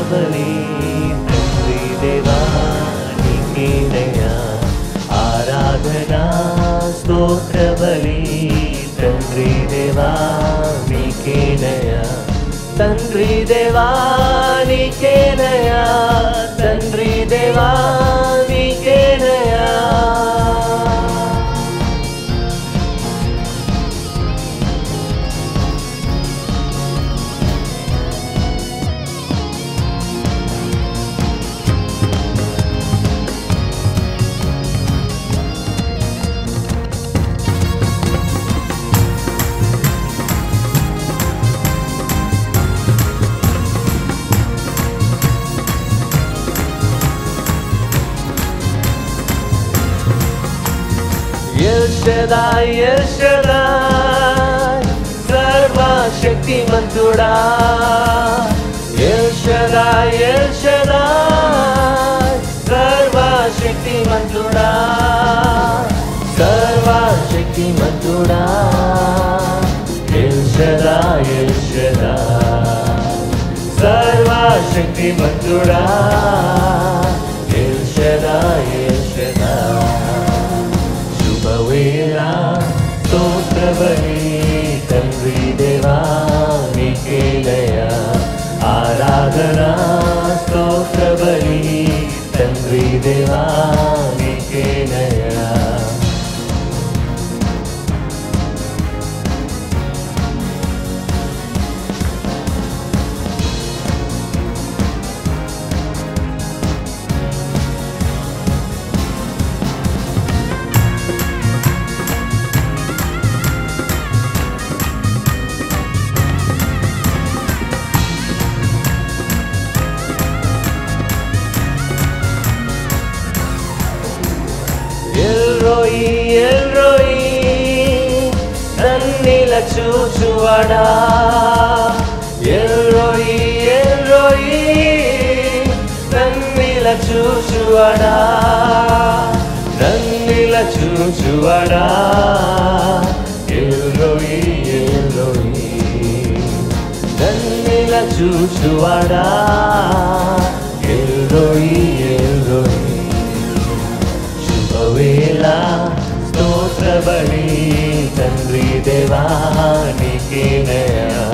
స్తోత్రబలి తండ్రి దేవా నీకేనయ్యా ఆరాధనా స్తోత్రబలి తండ్రి దేవా నీకేనయ్యా తండ్రి దేవా నీకేనయ్యా తండ్రి దేవా నీకేనయ్యా El Shaddai, El Shaddai, Sarvashaktimantuda. El Shaddai, El Shaddai, Sarvashaktimantuda. Sarvashaktimantuda. El Shaddai, El Shaddai, Sarvashaktimantuda. El Shaddai, El Shaddai. శుభవేళ స్తోత్రబలి తండ్రి దేవా నీకేనయ్యా ఆరాధనా స్తోత్రబలి తండ్రి దేవా నీకేనయ్యా El Roi, nannila చూచువాడా El Roi, nannila చూచువాడా nannila చూచువాడా El Roi, nannila చూచువాడా El Roi, శుభవేళ స్తోత్రబలి తండ్రి దేవా నీకేనయ్యా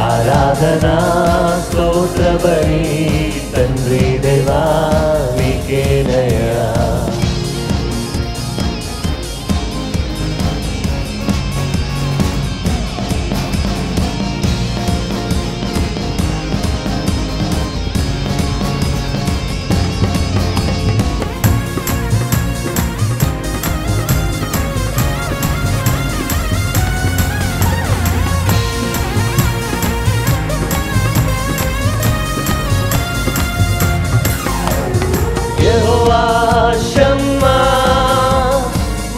ఆరాధనా స్తోత్రబలి తండ్రి దేవా నీకేనయ్యా యెహోవా షమ్మా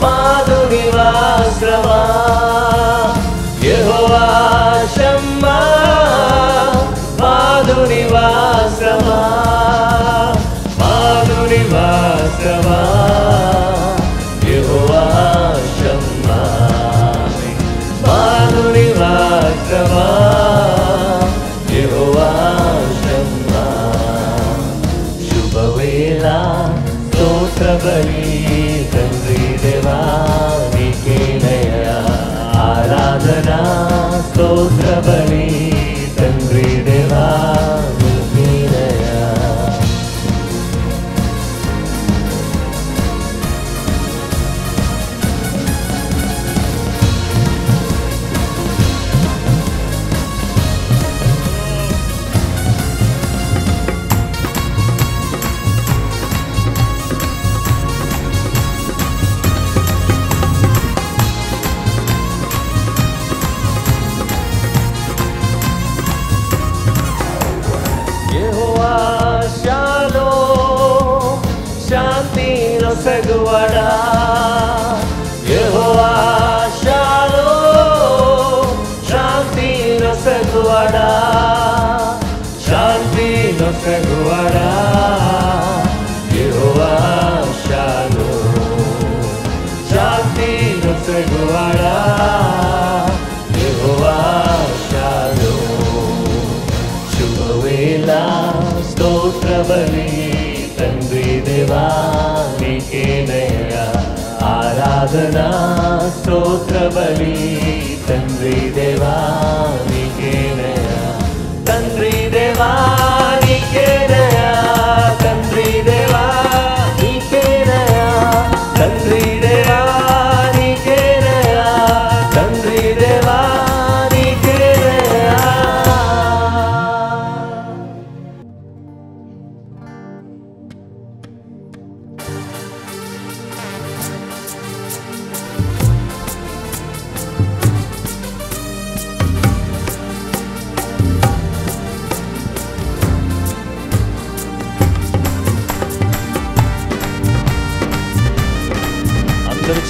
మాధునివాశ్రమా యెహోవా షమ్మా మాధునివాశ్రమా మాధునివాశ్రమా యెహోవా షమ్మా మాధునివాశ్రమా యెహోవా షమ్మా శుభవేళ స్తోత్రబలి తండ్రి దేవా నీకేనయ్యా ఆరాధనా స్తోత్రబలి తండ్రి దేవా నీకేనయ్యా నొసగువాడా యెహోవా షాలోమ్ శాంతి నొసగువాడా శాంతి నొసగువాడా యెహోవా షాలోమ్ శాంతి నొసగువాడా యెహోవా షాలోమ్ శుభవేళ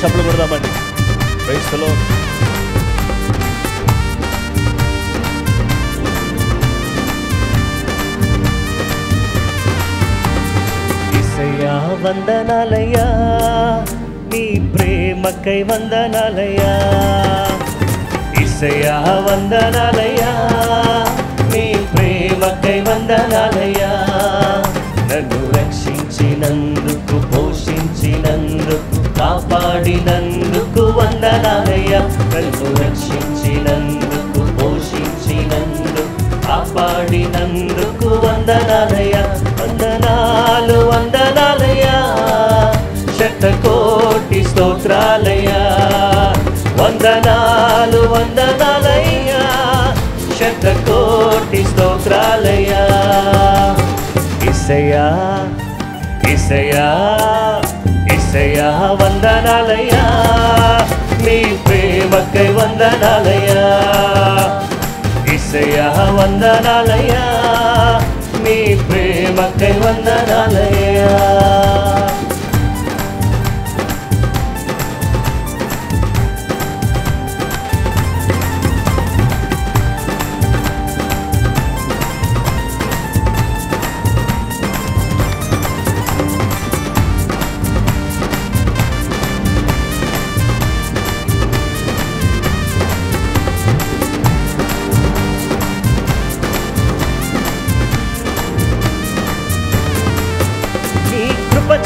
చప్పట్లు కొడదామండి. Praise the Lord. యేసయ్యా వందనాలయ్యా, నీ ప్రేమకై వందనాలయ్యా. యేసయ్యా వందనాలయ్యా, నీ ప్రేమకై వందనాలయ్యా. నన్ను రక్షించినందుకు, పోషించినందుకు, కాపాడినందుకు వందనాలయ్యా. నన్ను రక్షించినందుకు, పోషించినందుకు, కాపాడినందుకు వందనాలయ్యా. వందనాలు వందనాలయ్యా, శతకోటి స్తోత్రాలయ్యా. వందనాలు వందనాలయ్యా, శతకోటి స్తోత్రాలయ్యా. యేసయ్యా యేసయ్యా యేసయ్యా వందనాలయ్యా, నీ ప్రేమకై వందనాలయ్యా. యేసయ్యా వందనాలయ్యా, నీ ప్రేమకై వందనాలయ్యా.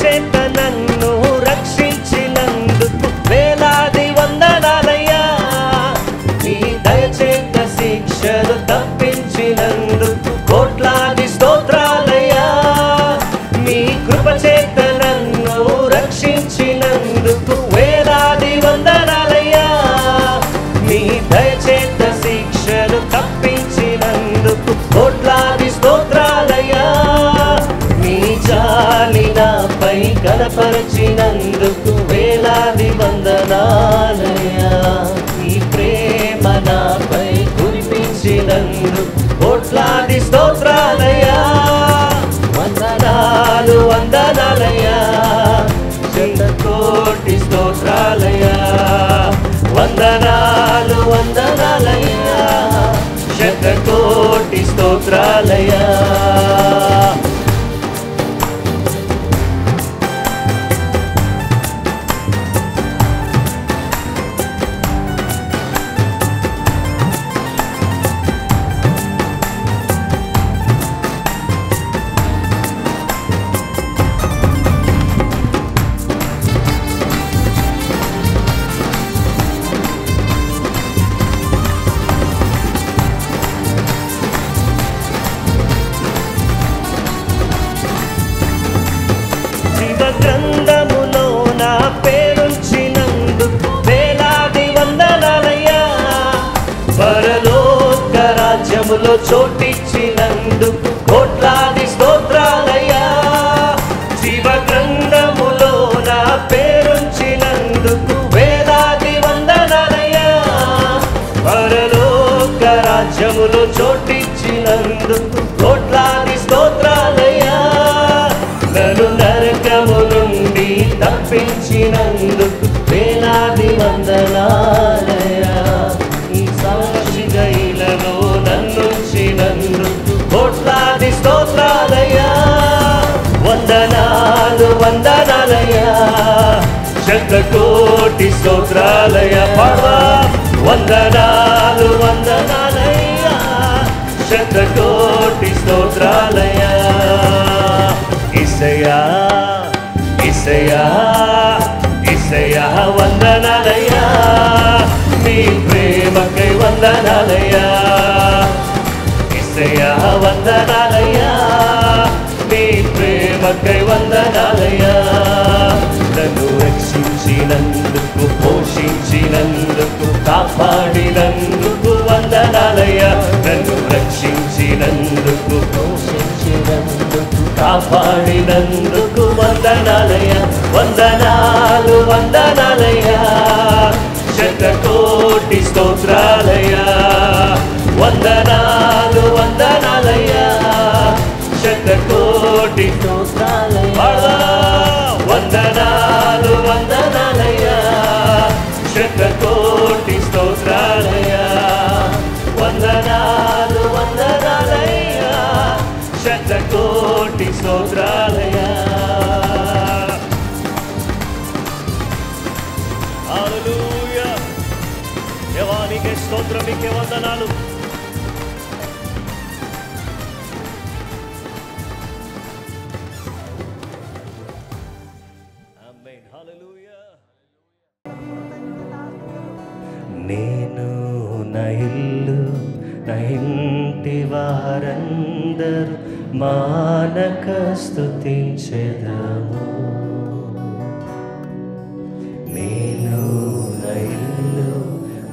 చేత నన్ను రక్షించినందుకు వేలాది వందనాలయ్యా. నీ దయచేత శిక్షను తప్పించినందుకు కోట్లాది స్తోత్రాలయ్యా. నీ కృప చేత నన్ను రక్షించినందుకు వేలాది వందనాలయ్యా. నీ దయచేత శిక్షను తప్పించినందుకు కోట్లాది స్తోత్రాలయ్యా. నీ జాలి నాపై కనపరిచినందుకు వేలాది వందనాలయ్యా. నీ ప్రేమ నాపై కురిపించినందుకు కోట్లాది స్తోత్రాలయ్యా. వందనాలు వందనాలయ్యా, శతకోటి స్తోత్రాలయ్యా. వందనాలు వందనాలయ్యా, శతకోటి స్తోత్రాలయ్యా. గ్రంథములో నా పేరుంచినందుకు వేలాది వందనాలయ్యా. పరలోక రాజ్యములో చోటిచ్చినందుకు కోట్లాది స్తోత్రాలయ్యా. జీవ గ్రంథములో నా పేరుంచినందుకు వేలాది వందనాలయ్యా. పరలోక రాజ్యములో చోటిచ్చినందుకు కోట్లాది స్తోత్రాలయ్యా. నన్ను నరకము నుండి తప్పించినందుకు వేలాది వందనాలయ్యా. ఈ సాక్షిగా ఇలలో నన్నుంచినందుకు కోట్లాది స్తోత్రాలయ్యా. వందనాలు వందనాలయ్యా, శతకోటి స్తోత్రాలయ్యా. పాడవా. వందనాలు వందనాలయ్యా, శతకోటి స్తోత్రాలయ్యా. యేసయ్యా యేసయ్యా యేసయ్యా వందనాలయ్యా, నీ ప్రేమకై వందనాలయ్యా. యేసయ్యా వందనాలయ్యా, నీ ప్రేమకై వందనాలయ్యా. నన్ను రక్షించినందుకు, పోషించినందుకు, కాపాడినందుకు వందనాలయ్యా. నన్ను రక్షించినందుకు, పోషించినందుకు, కాపాడినందుకు వందనాలయ్యా. వందనాలు వందనాలయ్యా, శతకోటి స్తోత్రాలయ్యా. వందనాలు వందనాలయ్యా, శతకోటి స్తోత్రాలయ్యా. వందనాలు వందనాలయ్యా, వందనాలు. ఆమేన్. హల్లెలూయా. నేను నా ఇల్లు నా ఇంటి వారందరూ మానక స్తుతించెదము. నేను నా ఇల్లు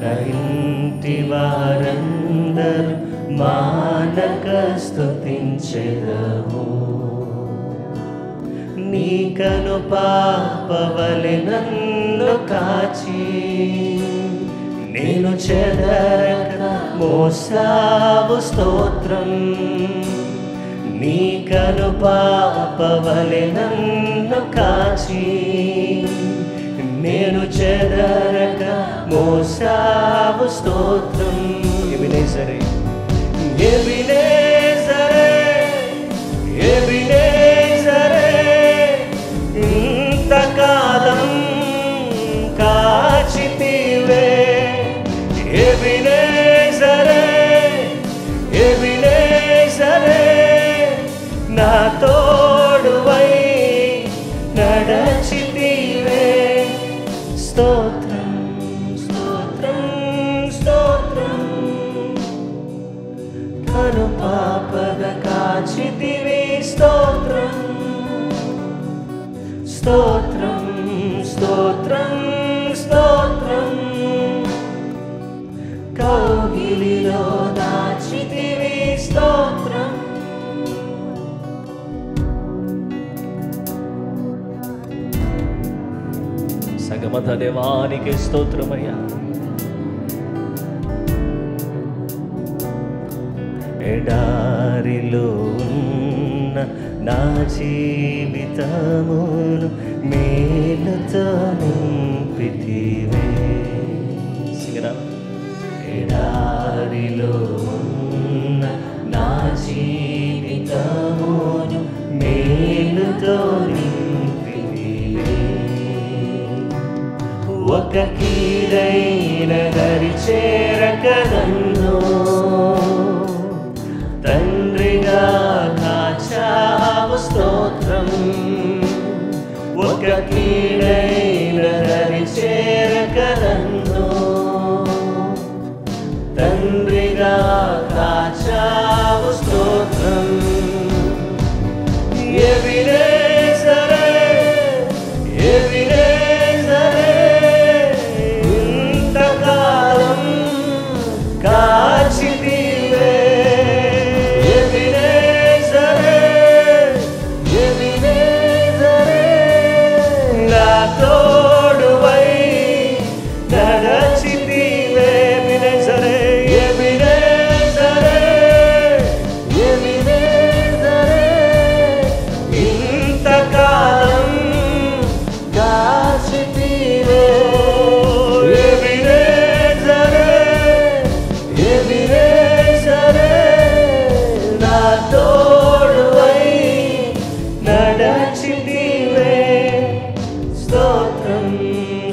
నా ఇంటి వారందరూ మానక స్తుతించెదము. నీ కను పాపవలె నన్ను కాచి నేను చెదరక మోసావు స్తోత్రం. నీ కను పాపవలె నన్ను కాచి నేను చెదరక మోసావు స్తోత్రం. ఎబినేజరే ఎబినేజరే ఎబినేజరే ఇంతకాలం కాచితివే. ఎబినేజరే ఎబినేజరే నా తోడువై నడచితివే. స్తోత్రం స్తోత్రం స్తోత్రం. కను పాపగా కాచితివి. స్తోత్రం స్తోత్రం స్తోత్రం స్తోత్రం. కౌగిలిలో దాచితివి. స్తోత్రం సగమత దేవానికి స్తోత్రమయ్యా. ఎడారిలో ఉన్న నా జీవితమును మేలుతో నింపితివే. సింగరా. ఎడారిలో ఉన్న నా జీవితమును మేలుతో నింపితివే. ఒక కీడైన దరి చేరక నన్ను తండ్రిగా కాచావు. స్తోత్రం. ఒక కీడైన దరి చేరక నన్ను తండ్రిగా కాచావు. స్తోత్రం. ఎబినేజరే ఎబినేజరే ఇంతకాలం కాచితివే. ఎబినేజరే ఎబినేజరే నా తోడువై నడచితివే. ఎబినేజరే ఎబినేజరే ఎబినేజరే ఇంతకాలం కాచితివే. ఎబినేజరే ఎబినేజరే నా తోడువై నడచితివే. స్తోత్రం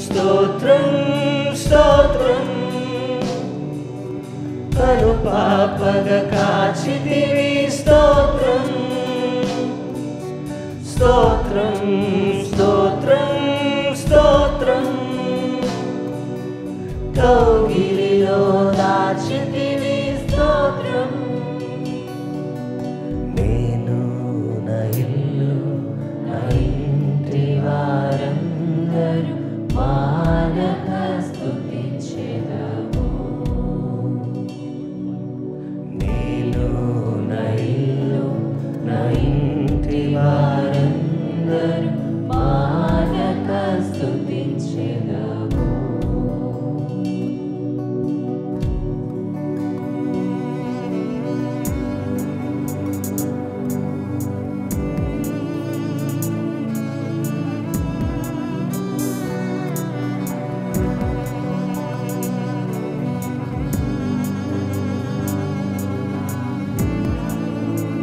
స్తోత్రం స్తోత్రం. కను పాపగా కాచితివి. స్తోత్రం స్తోత్రం స్తోత్రం స్తోత్రం. కౌగిలిలో దాచితివి. స్తోత్రం. నేను నా ఇల్లు నా ఇంటి వారందరూ మానక స్తుతించెదము. నేను నా ఇల్లు నా ఇంటి వారందరూ మానక స్తుతించెదము.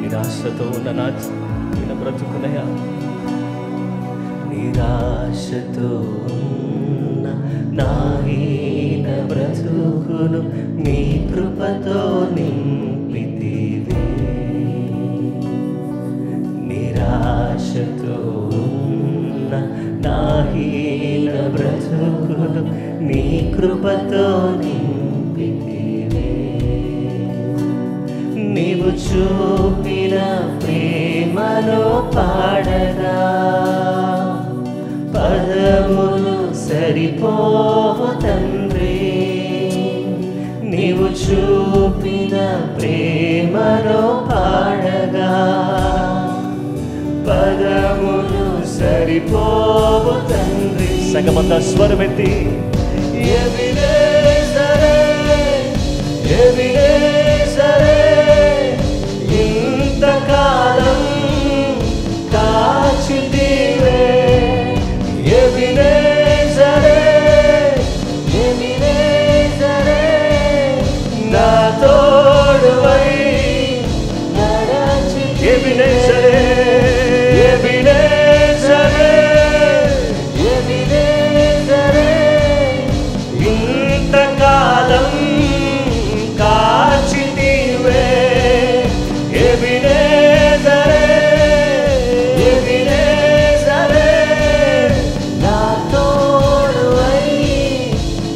నిరాశతో ఉన్న నా బ్రతుకునయా. నిరాశతో ఉన్న నా హీన బ్రతుకును నీ కృపతో నింపితివే. నిరాశతో ఉన్న నా హీన బ్రతుకును నీ కృపతో నింపితివే. నీవు చూపిన ప్రేమను పాడగా పదములు సరిపోవు తండ్రి. నీవు చూపిన ప్రేమను పాడగా పదములు సరిపోవు తండ్రి. సంగమంతా స్వరమెత్తి ఎబినేజరే ఎబినేజరే ఇంతకాలం కాచితివే. ఎబినేజరే ఎబినేజరే నా తోడువై నడచితివే. ఎబినేజరే ఎబినేజరే ఎబినేజరే ఇంతకాలం కాచితివే. ఎబినేజరే ఎబినేజరే నా తోడువై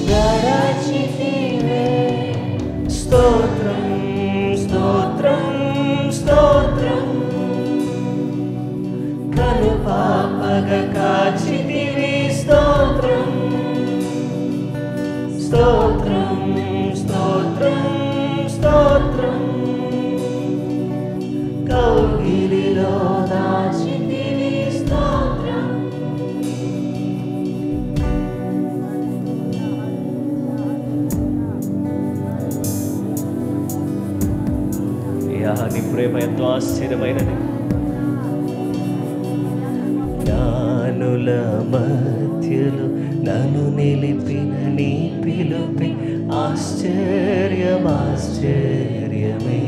నడచితివే. స్తోత్రం స్తోత్రం స్తోత్రం కనుపాపగ కాచితివి. స్తోత్రం స్తోత్రం స్తోత్రం స్తోత్రం కౌగిలిలో దాచితివి. స్తోత్రం నీ ప్రేమ ఎంతో ఆశ్చర్యమైనది. జ్ఞానుల మధ్యలో నన్ను నిలిపిన నీ పిలుపే ఆశ్చర్యం ఆశ్చర్యమే.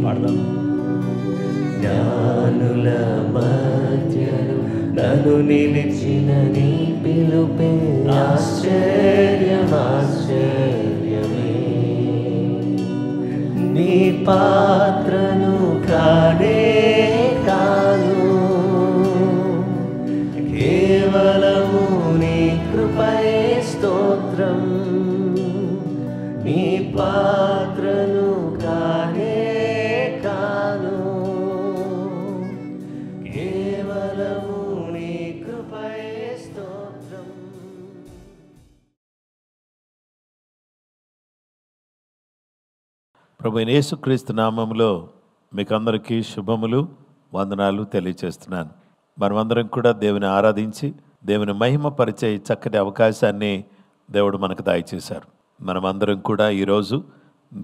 పాడదాం. జ్ఞానుల మధ్యలో నన్ను నిలిచిన నీ పిలుపే ఆశ్చర్యం ఆశ్చర్యమే. నీ పాత్రను కానే కాను, కేవలము నీ కృపయే స్తోత్రం. నీ పాత్రను కానే కాను, కేవలము నీ కృపయే స్తోత్రం. ప్రభువైన యేసుక్రీస్తు నామములో మీకు అందరికీ శుభములు వందనాలు తెలియచేస్తున్నాను. మనమందరం కూడా దేవుని ఆరాధించి దేవుని మహిమ పరిచే చక్కటి అవకాశాన్ని దేవుడు మనకు దయచేశారు. మనమందరం కూడా ఈరోజు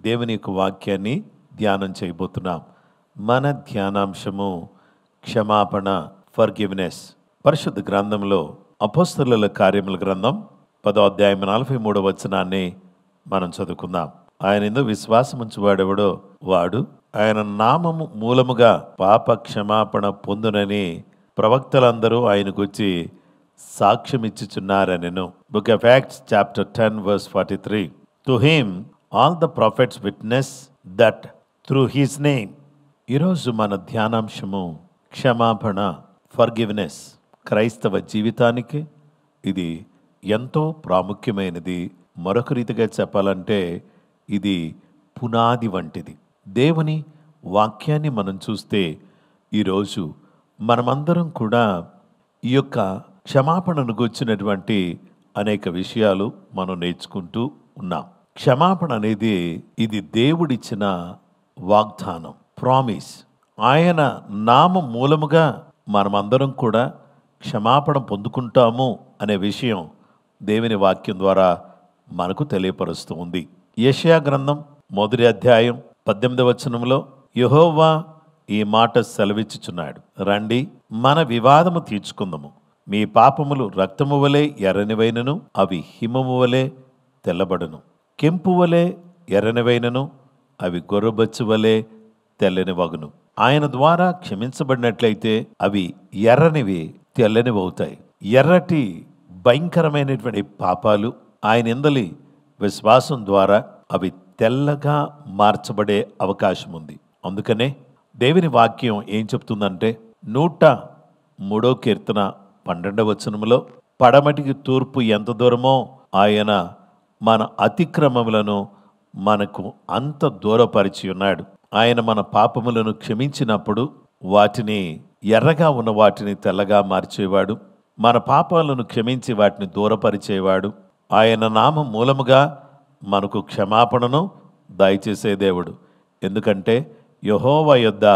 దేవుని యొక్క వాక్యాన్ని ధ్యానం చేయబోతున్నాం. మన ధ్యానాంశము క్షమాపణ, ఫర్గివ్నెస్. పరిశుద్ధ గ్రంథంలో అపోస్తలుల కార్యముల గ్రంథం 10వ అధ్యాయం 43వ వచనాన్ని మనం చదువుకుందాం. ఆయన యందు విశ్వాసముంచువాడెవడో వాడు ఆయన నామము మూలముగా పాప క్షమాపణ పొందునని ప్రవక్తలందరూ ఆయనకు వచ్చి సాక్ష్యమిచ్చుచున్నారనెను. Book of Acts chapter 10 verse 43. To him all the prophets witness that through his name. ఈరోజు మన ధ్యానాంశము క్షమాపణ, ఫర్గివ్నెస్. క్రైస్తవ జీవితానికి ఇది ఎంతో ప్రాముఖ్యమైనది. మరొక రీతిగా చెప్పాలంటే ఇది పునాది వంటిది. దేవుని వాక్యాన్ని మనం చూస్తే ఈరోజు మనమందరం కూడా ఈ యొక్క క్షమాపణను గుర్చినటువంటి అనేక విషయాలు మనం నేర్చుకుంటూ ఉన్నాం. క్షమాపణ అనేది ఇది దేవుడిచ్చిన వాగ్దానం, ప్రామిస్. ఆయన నామం మూలముగా మనమందరం కూడా క్షమాపణ పొందుకుంటాము అనే విషయం దేవుని వాక్యం ద్వారా మనకు తెలియపరుస్తూ ఉంది. యెషయా గ్రంథం 1వ అధ్యాయం 18వ వచనంలో యెహోవా ఈ మాట సెలవిచ్చుచున్నాడు, రండి మన వివాదము తీర్చుకుందాము. మీ పాపములు రక్తము వలె ఎర్రనివైనను అవి హిమము వలె తెల్లబడును. కెంపు వలె ఎర్రనివైనను అవి గొర్రెబొచ్చు వలె తెల్లని వగును. ఆయన ద్వారా క్షమించబడినట్లయితే అవి ఎర్రనివి తెల్లనివి అవుతాయి. ఎర్రటి భయంకరమైనటువంటి పాపాలు, ఆయన ఎందలి విశ్వాసం ద్వారా అవి తెల్లగా మార్చబడే అవకాశం ఉంది. అందుకనే దేవుని వాక్యం ఏం చెప్తుందంటే 103వ కీర్తన 12వ వచనములో, పడమటికి తూర్పు ఎంత దూరమో ఆయన మన అతిక్రమములను మనకు అంత దూరపరిచి ఉన్నాడు. ఆయన మన పాపములను క్షమించినప్పుడు వాటిని ఎర్రగా ఉన్న వాటిని తెల్లగా మార్చేవాడు. మన పాపాలను క్షమించి వాటిని దూరపరిచేవాడు. ఆయన నామం మూలముగా మనకు క్షమాపణను దయచేసే దేవుడు. ఎందుకంటే యెహోవా యొద్ద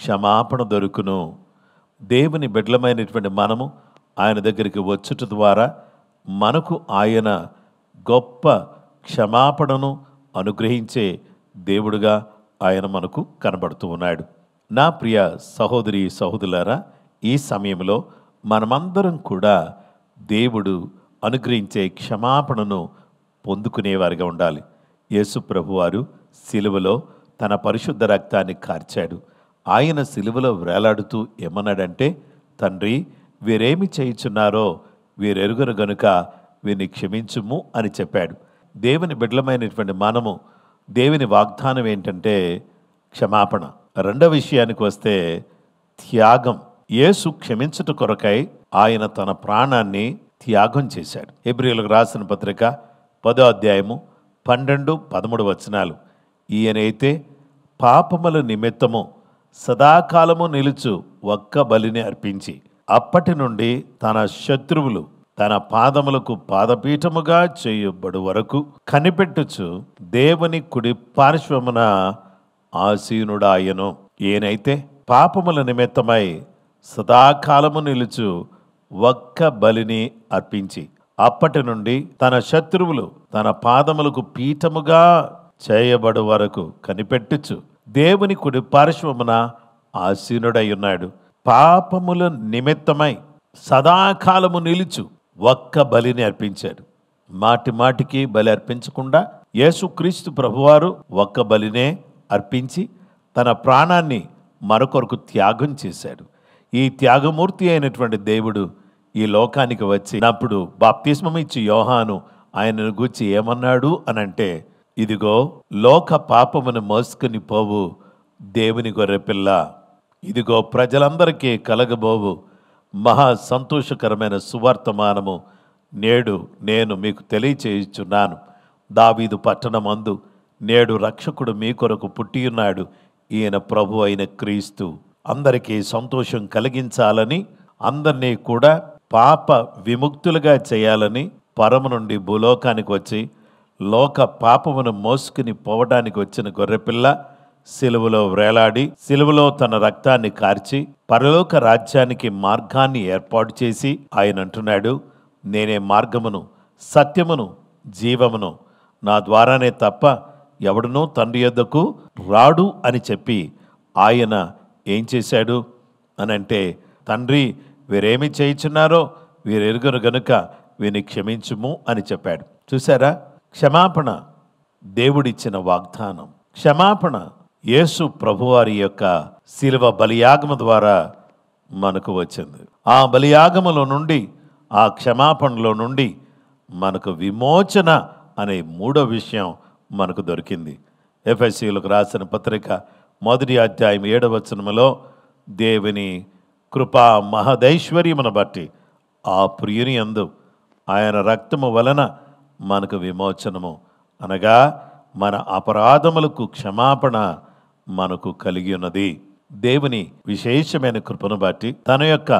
క్షమాపణ దొరుకును. దేవుని బిడ్డలమైనటువంటి మనము ఆయన దగ్గరికి వచ్చుట ద్వారా మనకు ఆయన గొప్ప క్షమాపణను అనుగ్రహించే దేవుడుగా ఆయన మనకు కనబడుతూ ఉన్నాడు. నా ప్రియ సహోదరి సహోదరులారా, ఈ సమయంలో మనమందరం కూడా దేవుడు అనుగ్రహించే క్షమాపణను పొందుకునేవారిగా ఉండాలి. యేసు ప్రభువారు సిలువలో తన పరిశుద్ధ రక్తాన్ని కార్చాడు. ఆయన సిలువలో వేలాడుతూ ఏమన్నాడంటే, తండ్రి, వీరేమి చేయుచున్నారో వీరెరుగరు గనుక వీరిని క్షమించుము అని చెప్పాడు. దేవుని బిడ్డలమైనటువంటి మనము దేవుని వాగ్దానం ఏంటంటే క్షమాపణ. రెండవ విషయానికి వస్తే త్యాగం. యేసు క్షమించుట కొరకై ఆయన తన ప్రాణాన్ని త్యాగం చేశాడు. హెబ్రీయులకు రాసిన పత్రిక 10వ అధ్యాయము 12-13 వచనాలు. ఈయనైతే పాపముల నిమిత్తము సదాకాలము నిలుచు ఒక్క బలిని అర్పించి అప్పటి నుండి తన శత్రువులు తన పాదములకు పాదపీఠముగా చేయబడు వరకు కనిపెట్టుచు దేవుని కుడి పార్శ్వమున ఆసీనుడాయను. ఈయనైతే పాపముల నిమిత్తమై సదాకాలము నిలుచు ఒక్క బలిని అర్పించి అప్పటి నుండి తన శత్రువులు తన పాదములకు పీఠముగా చేయబడు వరకు కనిపెట్టుచు దేవుని కుడి పార్శ్వమున ఆసీనుడై ఉన్నాడు. పాపముల నిమిత్తమై సదాకాలము నిలుచు ఒక్క బలిని అర్పించాడు. మాటి మాటికి బలి అర్పించకుండా యేసుక్రీస్తు ప్రభువారు ఒక్క బలినే అర్పించి తన ప్రాణాన్ని మరొకరకు త్యాగం చేశాడు. ఈ త్యాగమూర్తి అయినటువంటి దేవుడు ఈ లోకానికి వచ్చినప్పుడు బాప్తిస్మం ఇచ్చి యోహాను ఆయనను గూర్చి ఏమన్నాడు అనంటే, ఇదిగో లోక పాపమును మోసుకుని పోవు దేవుని గొర్రెపిల్ల, ఇదిగో ప్రజలందరికీ కలగబోవు మహా సంతోషకరమైన సువర్తమానము నేడు నేను మీకు తెలియచేయుచున్నాను. దావీదు పట్టణమందు నేడు రక్షకుడు మీ కొరకు పుట్టియున్నాడు. ఈయన ప్రభు అయిన క్రీస్తు. అందరికీ సంతోషం కలిగించాలని, అందరినీ కూడా పాప విముక్తులుగా చేయాలని పరము నుండి భూలోకానికి వచ్చి లోక పాపమును మోసుకుని పోవడానికి వచ్చిన గొర్రెపిల్ల సిలువలో వ్రేలాడి సిలువలో తన రక్తాన్ని కార్చి పరలోక రాజ్యానికి మార్గాన్ని ఏర్పాటు చేసి ఆయన అంటున్నాడు, నేనే మార్గమును సత్యమును జీవమును, నా ద్వారానే తప్ప ఎవడునూ తండ్రి యొద్దకు రాడు అని చెప్పి ఆయన ఏం చేశాడు అనంటే, తండ్రి, వీరేమి చేయుచున్నారో వీరెరుగరు గనుక వీరిని క్షమించుము అని చెప్పాడు. చూసారా, క్షమాపణ దేవుడిచ్చిన వాగ్దానం. క్షమాపణ యేసు ప్రభువారి యొక్క శిలువ బలియాగము ద్వారా మనకు వచ్చింది. ఆ బలియాగములో నుండి, ఆ క్షమాపణలో నుండి మనకు విమోచన అనే మూడో విషయం మనకు దొరికింది. ఎఫెసీయులకు రాసిన పత్రిక 1వ అధ్యాయం 7వ వచనములో, దేవుని కృపా మహదైశ్వర్యమును బట్టి ఆ ప్రియుని యందు ఆయన రక్తము వలన మనకు విమోచనము, అనగా మన అపరాధములకు క్షమాపణ మనకు కలిగి ఉన్నది. దేవుని విశేషమైన కృపను బట్టి, తన యొక్క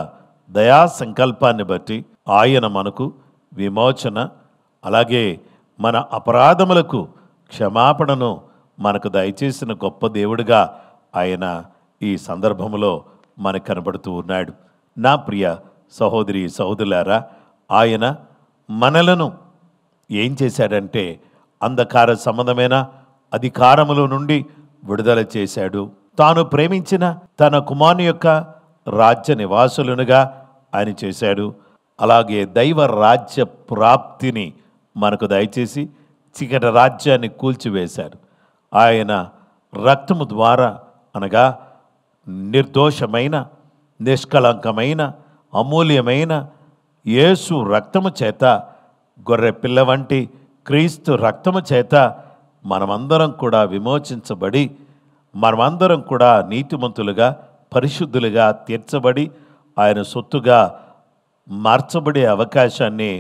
దయా సంకల్పాన్ని బట్టి ఆయన మనకు విమోచన, అలాగే మన అపరాధములకు క్షమాపణను మనకు దయచేసిన గొప్ప దేవుడిగా ఆయన ఈ సందర్భంలో మనకు కనబడుతూ ఉన్నాడు. నా ప్రియ సహోదరి సహోదరులారా, ఆయన మనలను ఏం చేశాడంటే అంధకార సంబంధమైన అధికారముల నుండి విడుదల చేశాడు. తాను ప్రేమించిన తన కుమారుని యొక్క రాజ్య నివాసులనుగా ఆయన చేశాడు. అలాగే దైవ రాజ్య ప్రాప్తిని మనకు దయచేసి చీకటి రాజ్యాన్ని కూల్చివేశాడు. ఆయన రక్తము ద్వారా, అనగా నిర్దోషమైన నిష్కళంకమైన అమూల్యమైన యేసు రక్తము చేత గొర్రె పిల్ల వంటి క్రీస్తు రక్తము చేత మనమందరం కూడా విమోచించబడి, మనమందరం కూడా నీతిమంతులుగా, పరిశుద్ధులుగా తీర్చబడి, ఆయన సొత్తుగా మార్చబడే అవకాశాన్ని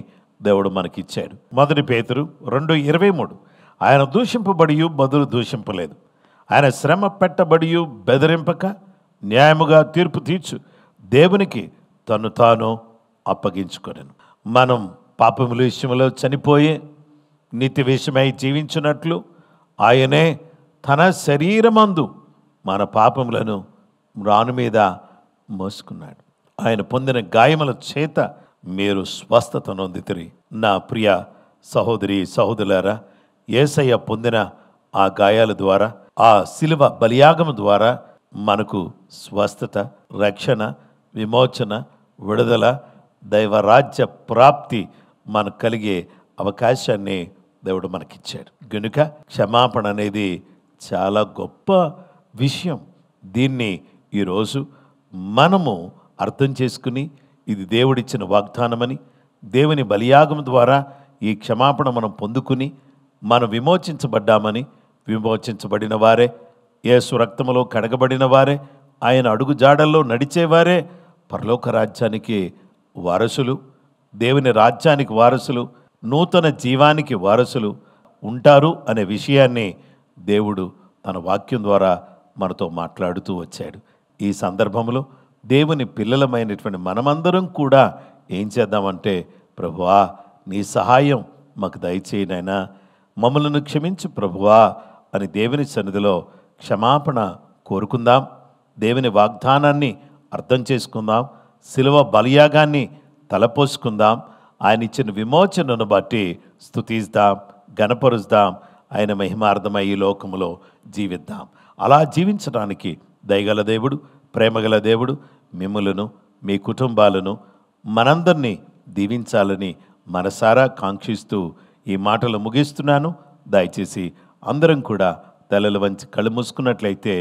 దేవుడు మనకిచ్చాడు. 1 పేతురు 2:23, ఆయన దూషింపబడి బదులు దూషింపలేదు, ఆయన శ్రమ పెట్టబడి బెదిరింపక న్యాయముగా తీర్పు తీర్చు దేవునికి తను తాను అప్పగించుకొనెను. మనం పాపముల విషయంలో చనిపోయి నీతి విషయమై జీవించినట్లు ఆయనే తన శరీరమందు మన పాపములను మ్రాను మీద మోసుకున్నాడు. ఆయన పొందిన గాయముల చేత మీరు స్వస్థత నొందితిరి. నా ప్రియ సహోదరి సహోదరులారా, యేసయ్య పొందిన ఆ గాయాల ద్వారా, ఆ శిలువ బలియాగము ద్వారా మనకు స్వస్థత, రక్షణ, విమోచన, విడుదల, దైవరాజ్య ప్రాప్తి మనకు కలిగే అవకాశాన్ని దేవుడు మనకిచ్చాడు. గనుక క్షమాపణ అనేది చాలా గొప్ప విషయం. దీన్ని ఈరోజు మనము అర్థం చేసుకుని, ఇది దేవుడిచ్చిన వాగ్దానమని, దేవుని బలియాగం ద్వారా ఈ క్షమాపణ మనం పొందుకుని మనం విమోచించబడ్డామని, విమోచించబడిన వారే, యేసు రక్తములో కడగబడిన వారే, ఆయన అడుగు జాడల్లో నడిచేవారే పరలోక రాజ్యానికి వారసులు, దేవుని రాజ్యానికి వారసులు, నూతన జీవానికి వారసులు ఉంటారు అనే విషయాన్ని దేవుడు తన వాక్యం ద్వారా మనతో మాట్లాడుతూ వచ్చాడు. ఈ సందర్భంలో దేవుని పిల్లలమైనటువంటి మనమందరం కూడా ఏం చేద్దామంటే, ప్రభువా నీ సహాయం మాకు దయచేయనైనా, మమ్మలను క్షమించు ప్రభువా అని దేవుని సన్నిధిలో క్షమాపణ కోరుకుందాం. దేవుని వాగ్దానాన్ని అర్థం చేసుకుందాం. శిలువ బలియాగాన్ని తలపోసుకుందాం. ఆయన ఇచ్చిన విమోచనను బట్టి స్తుతిద్దాం, గణపరుద్దాం. ఆయన మహిమార్థమై ఈ లోకములో జీవిద్దాం. అలా జీవించడానికి దయగల దేవుడు, ప్రేమగల దేవుడు మిమ్ములను, మీ కుటుంబాలను, మనందరినీ దీవించాలని మనసారా కాంక్షిస్తూ ఈ మాటలు ముగిస్తున్నాను. దయచేసి అందరం కూడా తలలు వంచి కళ్ళు మూసుకున్నట్లయితే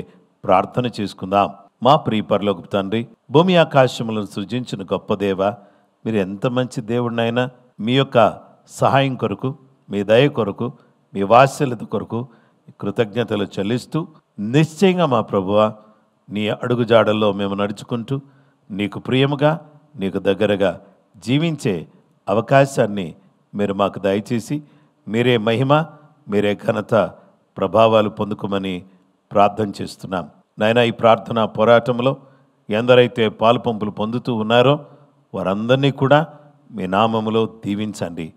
ప్రార్థన చేసుకుందాం. మా ప్రియ పరలోకపు తండ్రి, భూమి ఆకాశములను సృజించిన గొప్ప దేవ, మీరు ఎంత మంచి దేవుడినైనా, మీ యొక్క సహాయం కొరకు, మీ దయ కొరకు, మీ వాత్సల్యత కొరకు కృతజ్ఞతలు చెల్లిస్తూ, నిశ్చయంగా మా ప్రభువ నీ అడుగుజాడల్లో మేము నడుచుకుంటూ నీకు ప్రియముగా, నీకు దగ్గరగా జీవించే అవకాశాన్ని మీరు మాకు దయచేసి మీరే మహిమ, మీరే ఘనత, ప్రభావాలు పొందుకోమని ప్రార్థన చేస్తున్నాం. నాయనా, ఈ ప్రార్థన పోరాటంలో ఎందరైతే పాలు పంపులు పొందుతూ ఉన్నారో వారందరినీ కూడా మీ నామములో దీవించండి,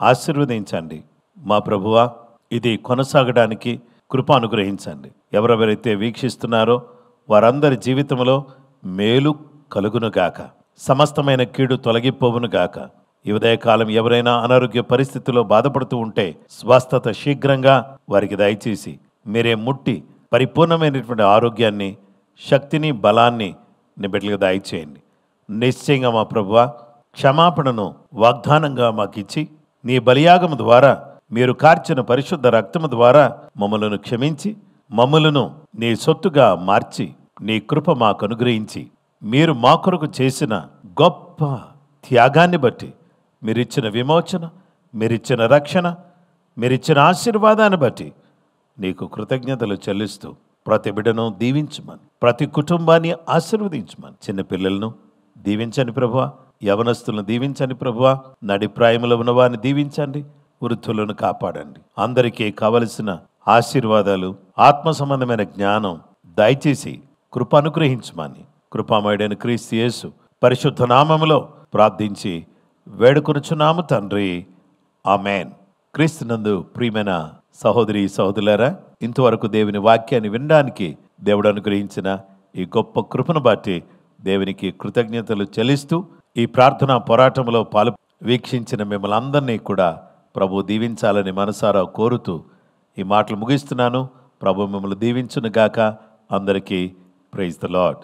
ఆశీర్వదించండి. మా ప్రభువా, ఇది కొనసాగడానికి కృప అనుగ్రహించండి. ఎవరెవరైతే వీక్షిస్తున్నారో వారందరి జీవితంలో మేలు కలుగునుగాక, సమస్తమైన కీడు తొలగిపోవునుగాక. ఈ ఉదయకాలం ఎవరైనా అనారోగ్య పరిస్థితిలో బాధపడుతూ ఉంటే స్వస్థత శీఘ్రంగా వారికి దయచేసి మీరే ముట్టి పరిపూర్ణమైనటువంటి ఆరోగ్యాన్ని, శక్తిని, బలాన్ని నీ బిడ్డలకు దయచేయండి. నిశ్చయంగా మా ప్రభువా, క్షమాపణను వాగ్దానంగా మాకిచ్చి నీ బలియాగము ద్వారా, మీరు కార్చిన పరిశుద్ధ రక్తము ద్వారా మమ్మలను క్షమించి, మమ్మలను నీ సొత్తుగా మార్చి, నీ కృప మాకు అనుగ్రహించి, మీరు మా కొరకు చేసిన గొప్ప త్యాగాన్ని బట్టి, మీరిచ్చిన విమోచన, మీరిచ్చిన రక్షణ, మీరిచ్చిన ఆశీర్వాదాన్ని బట్టి నీకు కృతజ్ఞతలు చెల్లిస్తూ ప్రతి బిడ్డను దీవించమని, ప్రతి కుటుంబాన్ని ఆశీర్వదించమని, చిన్నపిల్లలను దీవించండి ప్రభువా, యవనస్తులను దీవించండి ప్రభువా, నడిప్రాయములో ఉన్నవారిని దీవించండి, వృద్ధులను కాపాడండి. అందరికీ కావలసిన ఆశీర్వాదాలు, ఆత్మ సంబంధమైన జ్ఞానం దయచేసి కృప అనుగ్రహించమని కృపామయుడైన క్రీస్తు యేసు పరిశుద్ధ నామములో ప్రార్థించి వేడుకొనుచున్నాము తండ్రి, ఆమేన్. క్రీస్తునందు ప్రియమైన సహోదరి సహోదరులారా, ఇంతవరకు దేవుని వాక్యాన్ని వినడానికి దేవుడు అనుగ్రహించిన ఈ గొప్ప కృపను బట్టి దేవునికి కృతజ్ఞతలు చెల్లిస్తూ, ఈ ప్రార్థనా పోరాటంలో వీక్షించిన మిమ్మల్ని అందరినీ కూడా ప్రభు దీవించాలని మనసారా కోరుతూ ఈ మాటలు ముగిస్తున్నాను. ప్రభు మిమ్మల్ని దీవించును గాక. అందరికీ ప్రైజ్ ద లార్డ్.